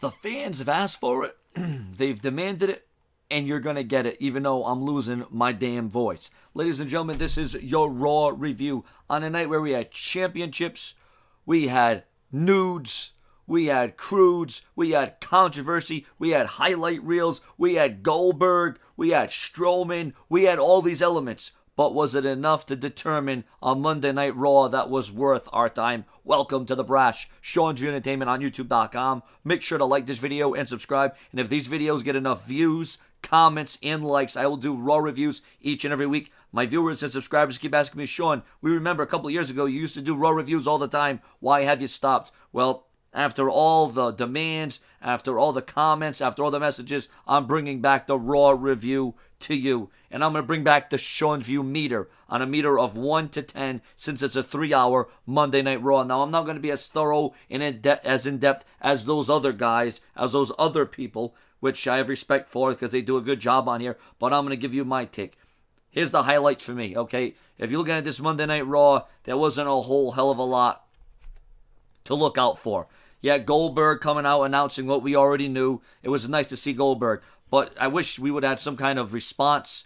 The fans have asked for it. They've demanded it. And you're going to get it, even though I'm losing my damn voice. Ladies and gentlemen, this is your Raw review on a night where we had championships, we had nudes, we had crudes, we had controversy, we had highlight reels, we had Goldberg, we had Strowman, we had all these elements. But was it enough to determine a Monday Night Raw that was worth our time? Welcome to The Brash, Sean's View Entertainment on YouTube.com. Make sure to like this video and subscribe. And if these videos get enough views, comments, and likes, I will do Raw reviews each and every week. My viewers and subscribers keep asking me, Sean, we remember a couple of years ago you used to do Raw reviews all the time. Why have you stopped? Well, after all the demands, after all the comments, after all the messages, I'm bringing back the Raw review to you. And I'm going to bring back the Sean's View meter on a meter of 1 to 10 since it's a 3-hour Monday Night Raw. Now, I'm not going to be as thorough and as in-depth as those other guys, as those other people, which I have respect for because they do a good job on here, but I'm going to give you my take. Here's the highlights for me, okay? If you're looking at this Monday Night Raw, there wasn't a whole hell of a lot to look out for. Yeah, Goldberg coming out announcing what we already knew. It was nice to see Goldberg, but I wish we would have had some kind of response,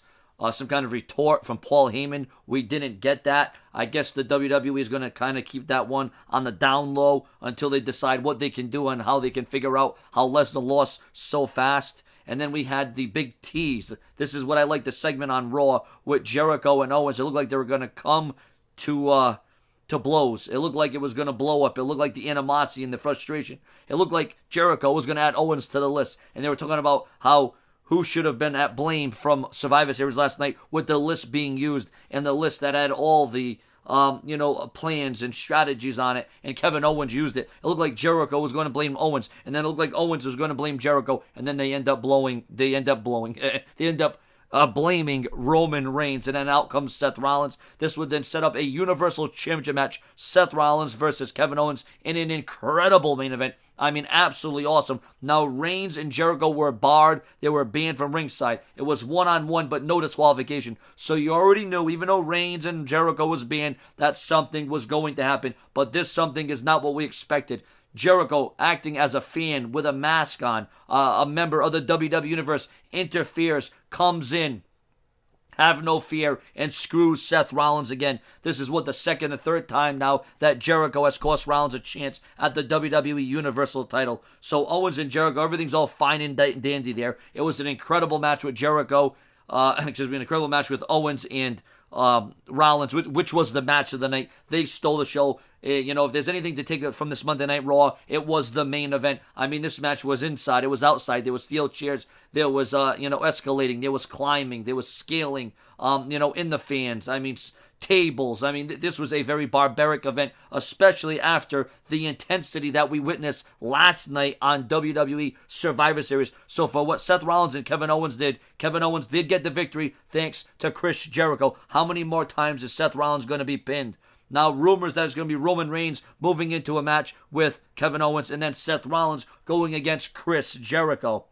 some kind of retort from Paul Heyman. We didn't get that. I guess the WWE is going to kind of keep that one on the down low until they decide what they can do and how they can figure out how Lesnar lost so fast. And then we had the big tease. This is what I like, the segment on Raw with Jericho and Owens. It looked like they were going to come to blows. It looked like it was going to blow up. It looked like the animosity and the frustration. It looked like Jericho was going to add Owens to the list. And they were talking about who should have been at blame from Survivor Series last night with the list being used and the list that had all the plans and strategies on it, and Kevin Owens used it. It looked like Jericho was going to blame Owens, and then it looked like Owens was going to blame Jericho, and then they end up blaming Roman Reigns, and then out comes Seth Rollins. This would then set up a Universal Championship match, Seth Rollins versus Kevin Owens, in an incredible main event. I mean, absolutely awesome. Now, Reigns and Jericho were barred. They were banned from ringside. It was one-on-one, but no disqualification. So you already knew, even though Reigns and Jericho was banned, that something was going to happen. But this something is not what we expected. Jericho, acting as a fan with a mask on, a member of the WWE Universe, interferes, comes in, have no fear, and screws Seth Rollins again. This is what, the second or third time now that Jericho has cost Rollins a chance at the WWE Universal title. So Owens and Jericho, everything's all fine and dandy there. It was an incredible match with Jericho. An incredible match with Owens and Rollins, which was the match of the night. They stole the show. If there's anything to take from this Monday Night Raw, it was the main event. I mean, this match was inside. It was outside. There was steel chairs. There was, escalating. There was climbing. There was scaling, in the fans. I mean, tables. I mean, this was a very barbaric event, especially after the intensity that we witnessed last night on WWE Survivor Series. So for what Seth Rollins and Kevin Owens did get the victory thanks to Chris Jericho. How many more times is Seth Rollins going to be pinned? Now, rumors that it's going to be Roman Reigns moving into a match with Kevin Owens and then Seth Rollins going against Chris Jericho.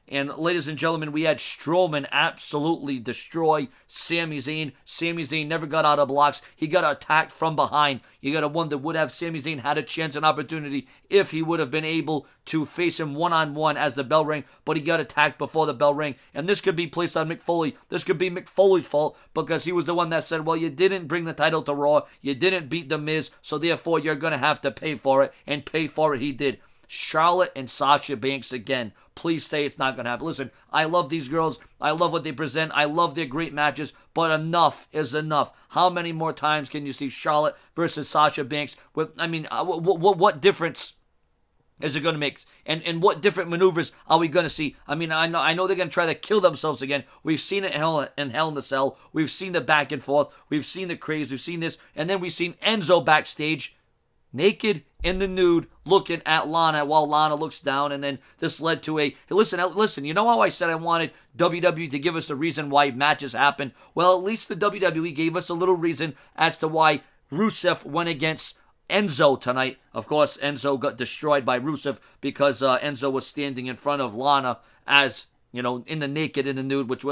And ladies and gentlemen, we had Strowman absolutely destroy Sami Zayn. Sami Zayn never got out of blocks. He got attacked from behind. You got to wonder, would have Sami Zayn had a chance and opportunity if he would have been able to face him one-on-one as the bell rang, but he got attacked before the bell rang. And this could be placed on Mick Foley. This could be Mick Foley's fault because he was the one that said, well, you didn't bring the title to Raw. You didn't beat The Miz, so therefore you're going to have to pay for it. And pay for it he did. Charlotte and Sasha Banks again. Please say it's not going to happen. Listen, I love these girls. I love what they present. I love their great matches, but enough is enough. How many more times can you see Charlotte versus Sasha Banks? What difference is it going to make? And what different maneuvers are we going to see? I mean, I know they're going to try to kill themselves again. We've seen it in Hell in the Cell. We've seen the back and forth. We've seen the craze. We've seen this. And then we've seen Enzo backstage, naked in the nude, looking at Lana while Lana looks down, and then this led to listen, you know how I said I wanted WWE to give us the reason why matches happen? Well, at least the WWE gave us a little reason as to why Rusev went against Enzo tonight. Of course, Enzo got destroyed by Rusev because Enzo was standing in front of Lana as, in the naked, in the nude, which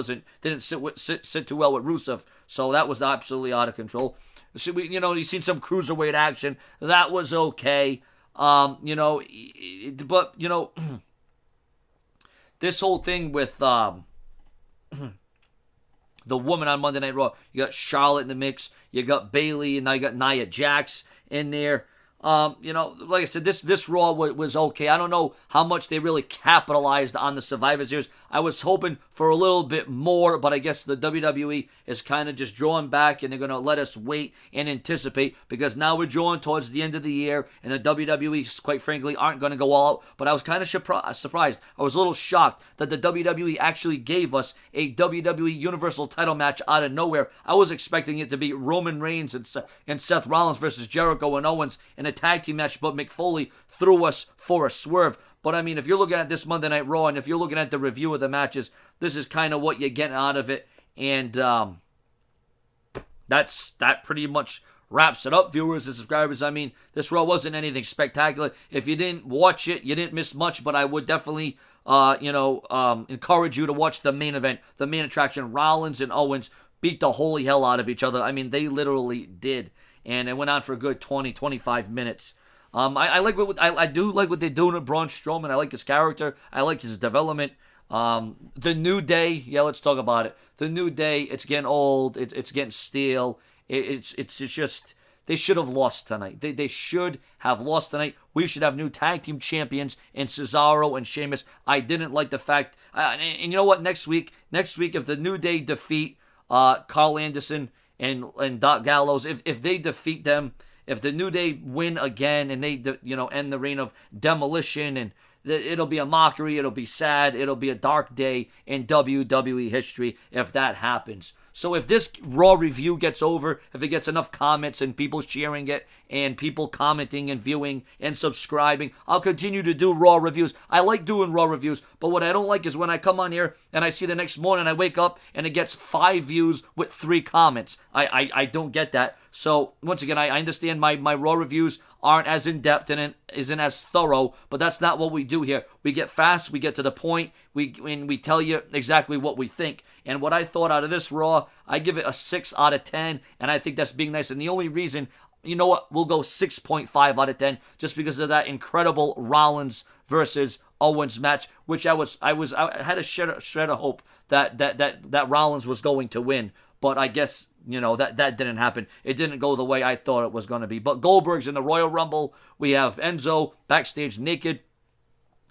didn't sit too well with Rusev. So that was absolutely out of control. So you've seen some cruiserweight action. That was okay. But this whole thing with the woman on Monday Night Raw. You got Charlotte in the mix. You got Bayley, and now you got Nia Jax in there. Like I said, this Raw was okay. I don't know how much they really capitalized on the Survivor Series. I was hoping for a little bit more, but I guess the WWE is kind of just drawing back, and they're going to let us wait and anticipate, because now we're drawing towards the end of the year, and the WWE, quite frankly, aren't going to go all out. But I was kind of surprised. I was a little shocked that the WWE actually gave us a WWE Universal title match out of nowhere. I was expecting it to be Roman Reigns and Seth Rollins versus Jericho and Owens in a tag team match, but Mick Foley threw us for a swerve. But I mean, if you're looking at this Monday Night Raw, and if you're looking at the review of the matches, this is kind of what you're getting out of it. And that pretty much wraps it up, viewers and subscribers. I mean, this Raw wasn't anything spectacular. If you didn't watch it, you didn't miss much, but I would definitely encourage you to watch the main event, the main attraction. Rollins and Owens beat the holy hell out of each other. I mean, they literally did. And it went on for a good 20, 25 minutes. I do like what they're doing with Braun Strowman. I like his character. I like his development. The New Day, yeah, let's talk about it. The New Day, it's getting old. It's getting stale. It's just, they should have lost tonight. They should have lost tonight. We should have new tag team champions in Cesaro and Sheamus. I didn't like the fact, and you know what? Next week, if the New Day defeat Carl Anderson and Doc Gallows, if they defeat them, if the New Day win again and they end the reign of demolition, and it'll be a mockery, it'll be sad, it'll be a dark day in WWE history if that happens. So if this Raw review gets over, if it gets enough comments and people sharing it and people commenting and viewing and subscribing, I'll continue to do Raw reviews. I like doing Raw reviews, but what I don't like is when I come on here and I see the next morning, I wake up and it gets 5 views with 3 comments. I don't get that. So once again, I understand my Raw reviews aren't as in-depth and isn't as thorough, but that's not what we do here. We get fast, we get to the point, we tell you exactly what we think. And what I thought out of this Raw, I give it a 6 out of 10, and I think that's being nice. And the only reason, you know what, we'll go 6.5 out of 10, just because of that incredible Rollins versus Owens match, which I had a shred of hope that Rollins was going to win, but I guess that didn't happen. It didn't go the way I thought it was going to be. But Goldberg's in the Royal Rumble. We have Enzo backstage naked.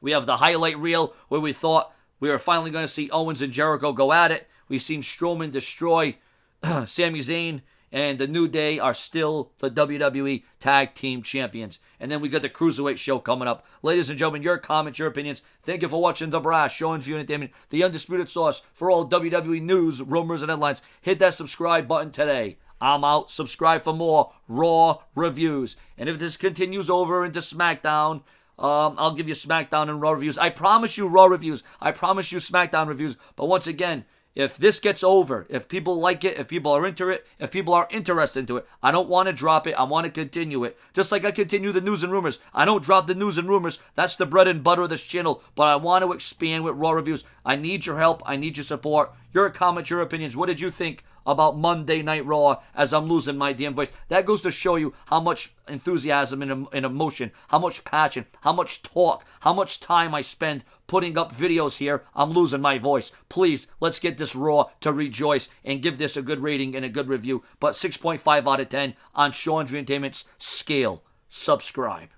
We have the highlight reel where we thought we were finally going to see Owens and Jericho go at it. We've seen Strowman destroy Sami Zayn, and the New Day are still the WWE Tag Team Champions. And then we got the Cruiserweight show coming up. Ladies and gentlemen, your comments, your opinions. Thank you for watching The Brass, Show and View Entertainment, the undisputed source for all WWE news, rumors, and headlines. Hit that subscribe button today. I'm out. Subscribe for more Raw reviews. And if this continues over into SmackDown, I'll give you SmackDown and Raw reviews. I promise you Raw reviews. I promise you SmackDown reviews. But once again, if this gets over, if people like it, if people are into it, if people are interested into it, I don't want to drop it. I want to continue it. Just like I continue the news and rumors. I don't drop the news and rumors. That's the bread and butter of this channel. But I want to expand with Raw reviews. I need your help. I need your support. Your comments, your opinions. What did you think about Monday Night Raw as I'm losing my damn voice? That goes to show you how much enthusiasm and emotion, how much passion, how much talk, how much time I spend putting up videos here. I'm losing my voice. Please, let's get this Raw to rejoice and give this a good rating and a good review. But 6.5 out of 10 on Show and View Entertainment's scale. Subscribe.